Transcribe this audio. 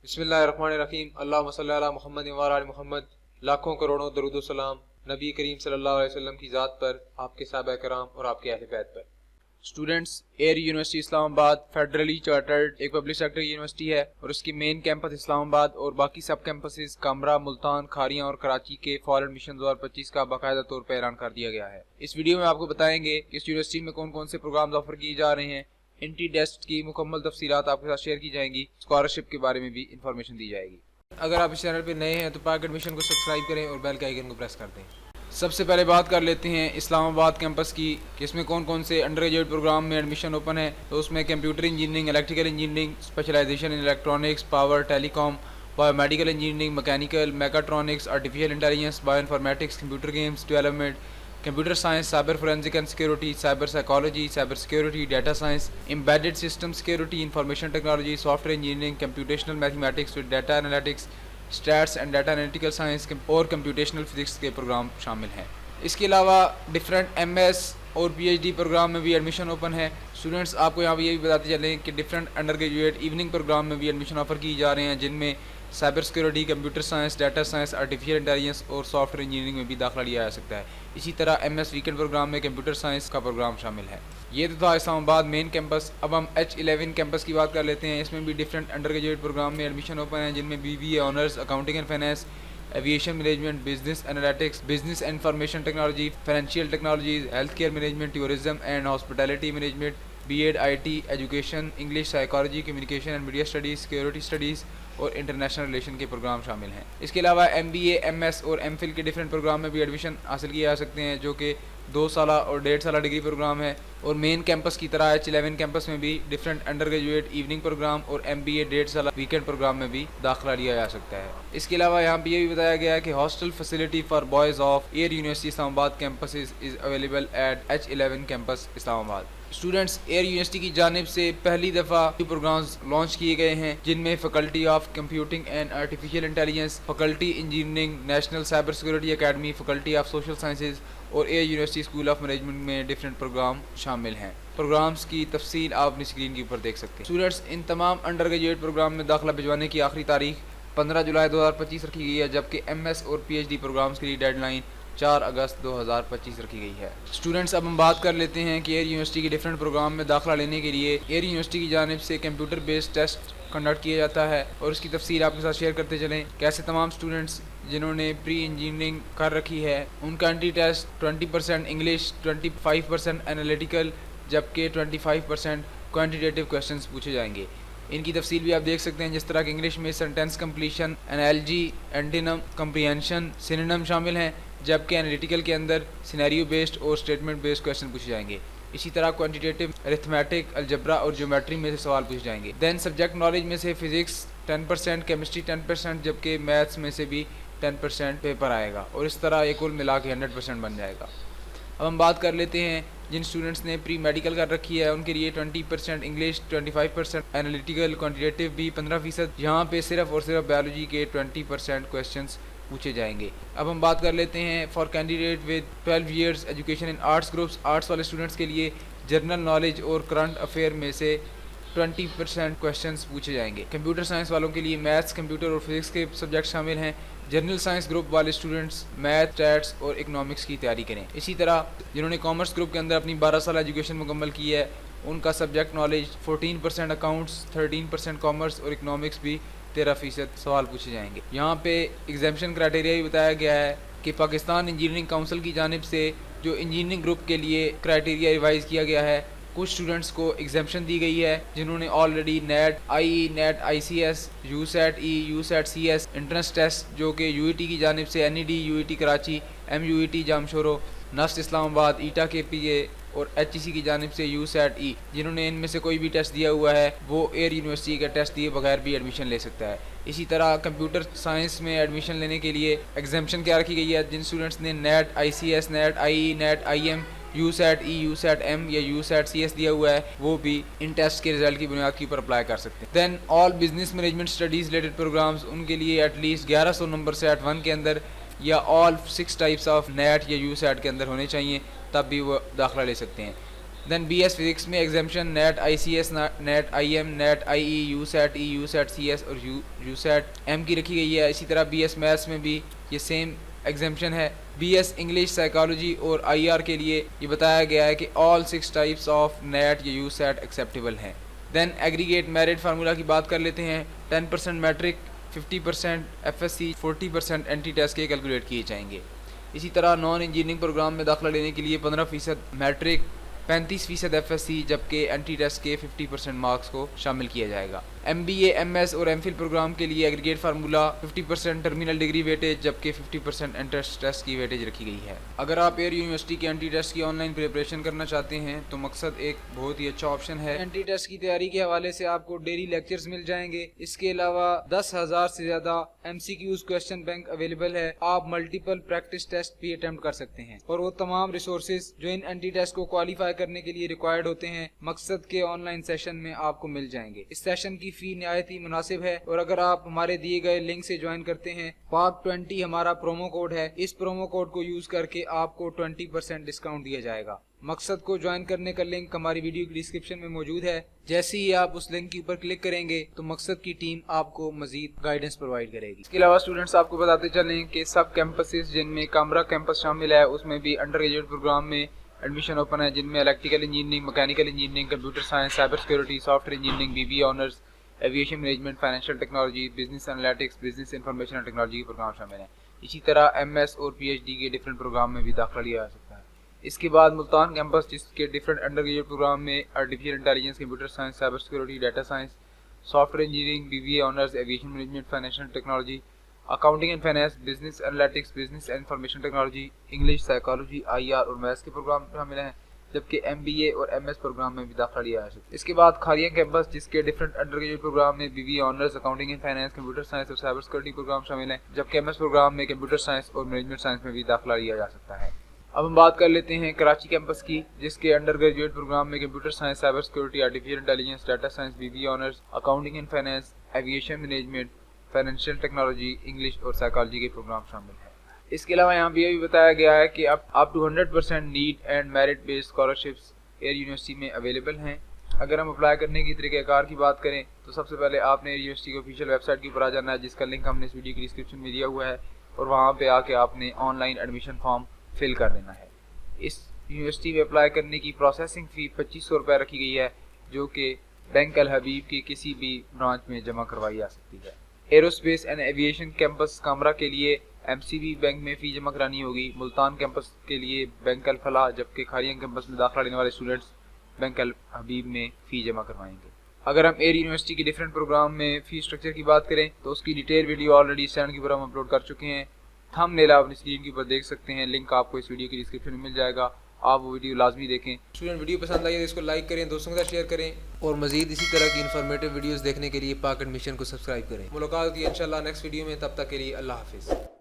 بسم اللہ الرحمن الرحیم۔ اللہم صلی علی محمد و علی محمد۔ لاکھوں کروڑوں درود و سلام نبی کریم صلی اللہ علیہ وسلم کی ذات پر، آپ کے صحابہ کرام اور آپ کے اہل بیت پر۔ اسٹوڈنٹس، ایئر یونیورسٹی اسلام آباد فیڈرلی چارٹرڈ ایک پبلک سیکٹر یونیورسٹی ہے اور اس کی مین کیمپس اسلام آباد اور باقی سب کیمپسز کامرا، ملتان، کھاریاں اور کراچی کے فال ایڈمیشن 2025 کا باقاعدہ طور پر اعلان کر دیا گیا ہے۔ اس ویڈیو میں آپ کو بتائیں گے کہ اس یونیورسٹی میں کون کون سے پروگرامز آفر کیے جا رہے ہیں، انٹری ٹیسٹ کی مکمل تفصیلات آپ کے ساتھ شیئر کی جائیں گی، اسکالرشپ کے بارے میں بھی انفارمیشن دی جائے گی۔ اگر آپ اس چینل پہ نئے ہیں تو پاک ایڈمیشن کو سبسکرائب کریں اور بیل کے آئیکن کو پریس کر دیں۔ سب سے پہلے بات کر لیتے ہیں اسلام آباد کیمپس کی کہ اس میں کون کون سے انڈر گریجویٹ پروگرام میں ایڈمیشن اوپن ہے۔ تو اس میں computer engineering, electrical engineering, specialization in electronics, power, telecom, biomedical engineering, mechanical, mechatronics, artificial intelligence, bioinformatics, computer games development, computer science, cyber forensic and security, cyber psychology, cyber security, data science, embedded system security, information technology, software engineering, computational mathematics with data analytics, stats and data analytical science اور computational physics کے program شامل ہیں۔ اس کے علاوہ different M S اور P H D programme میں بھی admission open ہے۔ اسٹوڈنٹس، آپ کو یہاں پہ یہ بھی بتاتے چلیں کہ different under graduate evening program میں بھی ایڈمیشن آفر کی جا رہے ہیں، جن میں cyber security, computer science, data science, artificial intelligence اور سافٹ ویئر انجینئرنگ میں بھی داخلہ لیا جا سکتا ہے۔ اسی طرح ایم ایس ویکینڈ پروگرام میں کمپیوٹر سائنس کا پروگرام شامل ہے۔ یہ تو تھا اسلام آباد مین کیمپس۔ اب ہم H11 کیمپس کی بات کر لیتے ہیں۔ اس میں بھی ڈفرینٹ انڈر گریجویٹ پروگرام میں ایڈمیشن اوپن ہیں، جن میں BBA honours, accounting and finance, aviation management, business analytics, business information technology, financial technologies, health care management, tourism and hospitality management, B.Ed IT education, English, psychology, communication and media studies, security studies اور international relation کے program شامل ہیں۔ اس کے علاوہ MBA، MS اور MPhil کے different program میں بھی ایڈمیشن حاصل کیے جا سکتے ہیں، جو کہ 2 سالہ اور 1.5 سالہ ڈگری پروگرام ہے۔ اور مین کیمپس کی طرح H11 کیمپس میں بھی different under graduate evening program اور MBA 1.5 سالہ ویکینڈ پروگرام میں بھی داخلہ لیا جا سکتا ہے۔ اس کے علاوہ یہاں پہ یہ بھی بتایا گیا ہے کہ hostel facility for boys of Air University Islamabad campuses is available at H11 campus Islamabad. Students, year university کی جانب سے پہلی دفعہ پروگرامز لانچ کیے گئے ہیں، جن میں faculty of computing and artificial intelligence, faculty engineering, national cyber security academy, faculty of social sciences اور Air University school of management میں ڈفرینٹ پروگرام شامل ہیں۔ پروگرامز کی تفصیل آپ اپنی اسکرین کے اوپر دیکھ سکتے ہیں۔ اسٹوڈنٹس، ان تمام انڈر گریجویٹ پروگرام میں داخلہ بھجوانے کی آخری تاریخ 15 جولائی 2025 رکھی گئی ہے، جبکہ MS اور PhD پروگرامز کے لیے ڈیڈ لائن 4 اگست 2025 رکھی گئی ہے۔ اسٹوڈنٹس، اب ہم بات کر لیتے ہیں کہ ایئر یونیورسٹی کے ڈفرینٹ پروگرام میں داخلہ لینے کے لیے ایئر یونیورسٹی کی جانب سے کمپیوٹر بیسڈ ٹیسٹ کنڈکٹ کیا جاتا ہے، اور اس کی تفصیل آپ کے ساتھ شیئر کرتے چلیں۔ کیسے تمام اسٹوڈنٹس جنہوں نے پری انجینئرنگ کر رکھی ہے، ان کا انٹری ٹیسٹ 20% انگلش، 25% انالیٹیکل، جبکہ 25% کوانٹیٹیو کویسچنز پوچھے جائیں گے۔ ان کی تفصیل بھی آپ دیکھ سکتے ہیں، جس طرح کہ انگلش میں sentence completion, analogy, antonym, comprehension, synonym شامل ہیں، جبکہ انالیٹیکل کے اندر سینیریو بیسڈ اور اسٹیٹمنٹ بیسڈ کویسچن پوچھے جائیں گے۔ اسی طرح کوانٹیٹیو ارتھمیٹک، الجبرا اور جیومیٹری میں سے سوال پوچھے جائیں گے۔ دین سبجیکٹ نالج میں سے فزکس 10%، کیمسٹری 10%، جبکہ میتھس میں سے بھی 10% پیپر آئے گا، اور اس طرح یہ کل ملا کے 100% بن جائے گا۔ اب ہم بات کر لیتے ہیں جن اسٹوڈنٹس نے پری میڈیکل کر رکھی ہے، ان کے لیے 20% انگلش، 25% انالیٹیکل، کوانٹیٹیو بھی 15%، یہاں پہ صرف اور صرف بایولوجی کے 20% کویسچنس پوچھے جائیں گے۔ اب ہم بات کر لیتے ہیں for candidate with 12 years education in arts groups, arts والے اسٹوڈنٹس کے لیے جنرل نالج اور کرنٹ افیئر میں سے 20% کویسچنس پوچھے جائیں گے۔ کمپیوٹر سائنس والوں کے لیے میتھس، کمپیوٹر اور فزکس کے سبجیکٹ شامل ہیں۔ جنرل سائنس گروپ والے اسٹوڈنٹس میتھ، اسٹیٹس اور اکنامکس کی تیاری کریں۔ اسی طرح جنہوں نے کامرس گروپ کے اندر اپنی 12 سالہ ایجوکیشن مکمل کی ہے، ان کا سبجیکٹ نالج 14% اکاؤنٹس، 13% کامرس اور اکنامکس بھی 13% سوال پوچھے جائیں گے۔ یہاں پہ ایگزامشن کرائٹیریا بھی بتایا گیا ہے کہ پاکستان انجینئرنگ کونسل کی جانب سے جو انجینئرنگ گروپ کے لیے کرائٹیریا ریوائز کیا گیا ہے، کچھ اسٹوڈنٹس کو ایگزامشن دی گئی ہے جنہوں نے already NET IE، NET ICS، USAT E، USAT CS entrance test جو کہ UET کی جانب سے NED، UET Karachi, MUET Jamshoro, نسٹ اسلام آباد، ETA KPA اور HEC کی جانب سے USAT E، جنہوں نے ان میں سے کوئی بھی ٹیسٹ دیا ہوا ہے وہ ایئر یونیورسٹی کا ٹیسٹ دیے بغیر بھی ایڈمیشن لے سکتا ہے۔ اسی طرح کمپیوٹر سائنس میں ایڈمیشن لینے کے لیے ایگزامشن کیا رکھی گئی ہے، جن اسٹوڈنٹس نے NET ICS، NET IE، NET IM، USAT E، USAT M یا USAT CS دیا ہوا ہے، وہ بھی ان ٹیسٹ کے رزلٹ کی بنیاد کے اوپر اپلائی کر سکتے ہیں۔ Then all business management studies related programs, ان کے لیے ایٹ لیسٹ 1100 نمبر سے ایٹ 1 کے اندر یا آل 6 ٹائپس آف نیٹ یا USAT کے اندر ہونے چاہیے، تب بھی وہ داخلہ لے سکتے ہیں۔ دین بی ایس فزکس میں exemption NET I C S NET I M NET I E U SAT E U SAT C S اور یو سیٹ ایم کی رکھی گئی ہے. اسی طرح بی ایس میتھس میں بھی یہ سیم ایگزامشن ہے. بی ایس انگلش سائیکالوجی اور آئی آر کے لیے یہ بتایا گیا ہے کہ آل 6 ٹائپس آف نیٹ یا یو سیٹ ایکسیپٹیبل ہیں. دین ایگریگیٹ میرٹ فارمولا کی بات کر لیتے ہیں. 10% matric 50% F S C 40% N T test کے کیلکولیٹ کیے جائیں گے. اسی طرح نان انجینئرنگ پروگرام میں داخلہ لینے کے لیے 15% میٹرک 35% ایف ایس سی جبکہ این ٹی ٹیسٹ کے 50% مارکس کو شامل کیا جائے گا. M B A M S اور ایم فل پروگرام کے لیے aggregate formula 50% terminal degree weightage جبکہ 50% انٹرنس ٹیسٹ کی ویٹیج رکھی گئی ہے. اگر آپ ایئر یونیورسٹی کے این ٹی ٹیسٹ کی آن لائن پریپریشن کرنا چاہتے ہیں تو مقصد ایک بہت ہی اچھا آپشن ہے. این ٹی ٹیسٹ کی تیاری کے حوالے سے آپ کو ڈیلی لیکچرز مل جائیں گے. اس کے علاوہ 10,000 سے زیادہ M C Qs question bank available ہے. آپ ملٹیپل پریکٹس ٹیسٹ بھی اٹیمپٹ کر سکتے ہیں اور وہ تمام ریسورسز جو ان این ٹی ٹیسٹ کو کوالیفائی کرنے کے لیے ریکوائرڈ ہوتے ہیں مقصد کے آن لائن سیشن میں آپ کو مل جائیں گے. اس سیشن کی فی نہایت ہی مناسب ہے اور اگر آپ ہمارے دیے گئے لنک سے جوائن کرتے ہیں PAK20 ہمارا پرومو کوڈ ہے. اس پرومو کوڈ کو یوز کر کے آپ کو 20% ڈسکاؤنٹ دیا جائے گا. مقصد کو جوائن کرنے کا لنک ہماری ویڈیو کی ڈسکرپشن میں موجود ہے. جیسے ہی آپ اس لنک کے اوپر کلک کریں گے تو مقصد کی ٹیم آپ کو مزید گائیڈنس پرووائڈ کرے گی. اس کے علاوہ اسٹوڈنٹس آپ کو بتاتے چلیں کہ سب کیمپسز جن میں کامرا کیمپس شامل ہے اس میں بھی انڈر گریجویٹ پروگرام میں ایڈمیشن اوپن ہے جن میں electrical engineering mechanical engineering computer science cyber security software engineering B B A honours aviation management financial technology business analytics business information and technology کے پروگرام شامل ہیں. اسی طرح M S اور پی ایچ ڈی کے different program میں بھی داخلہ لیا جا سکتا ہے. اس کے بعد ملتان کیمپس جس کے ڈفرینٹ انڈر گریجویٹ پروگرام میں artificial intelligence computer science cyber security data science software engineering B B A honours aviation management financial technology accounting and finance business analytics business information technology English psychology I R اور maths کے program شامل ہیں جبکہ M B اے اور M S program میں بھی داخلہ لیا جا سکتا ہے. اس کے بعد کھاریاں کیمپس جس کے ڈفرینٹ انڈر گریجویٹ پروگرام میں B B A honours accounting and finance computer science اور سائبر سیکورٹی پروگرام شامل ہیں جبکہ ایم ایس پروگرام میں کمپیوٹر سائنس اور مینجمنٹ سائنس میں بھی داخلہ لیا جا سکتا ہے. اب ہم بات کر لیتے ہیں کراچی کیمپس کی جس کے انڈر گریجویٹ پروگرام میں computer science cyber security artificial intelligence data science B B A honours accounting and finance aviation management financial technology English اور سائیکالوجی کے پروگرام شامل ہیں. اس کے علاوہ یہاں بھی یہ بھی بتایا گیا ہے کہ up to 100% need and merit based scholarships Air University میں اویلیبل ہیں. اگر ہم اپلائی کرنے کی طریقہ کار کی بات کریں تو سب سے پہلے آپ نے ایئر یونیورسٹی کی آفیشیل ویب سائٹ کے اوپر آ جانا ہے جس کا لنک ہم نے اس ویڈیو کی ڈسکرپشن میں دیا ہوا ہے اور وہاں پہ آ کے آپ نے on line admission form fill کر لینا ہے. اس یونیورسٹی میں اپلائی کرنے کی پروسیسنگ فی 2500 روپے رکھی گئی ہے جو کہ بینک الحبیب کی کسی بھی برانچ میں جمع کروائی جا سکتی ہے. ایروسپیس اینڈ ایویشن کیمپس کامرا کے لیے ایم سی بی بینک میں فی جمع کرانی ہوگی. ملتان کیمپس کے لیے بینک الفلاح جبکہ کھاریاں کیمپس میں داخلہ لینے والے اسٹوڈنٹس بینک الحبیب میں فی جمع کروائیں گے. اگر ہم ایئر یونیورسٹی کے ڈفرینٹ پروگرام میں فی اسٹرکچر کی بات کریں تو اس کی ڈیٹیل ویڈیو آلریڈی چینل کے اوپر ہم اپلوڈ کر چکے ہیں. تھم نیل آپ اپنی اسکرین کے اوپر دیکھ سکتے ہیں. لنک آپ کو اس ویڈیو کی ڈسکرپشن میں مل جائے گا. آپ وہ ویڈیو لازمی دیکھیں. اسٹوڈنٹ ویڈیو پسند آئی تو اس کو لائک کریں دوستوں کے ساتھ شیئر کریں اور مزید اسی طرح کی انفارمیٹیو ویڈیوز دیکھنے کے لیے پاک ایڈمیشن کو سبسکرائب کریں. ملاقات ہوتی ہے انشاءاللہ نیکسٹ ویڈیو میں. تب تک کے لیے اللہ حافظ.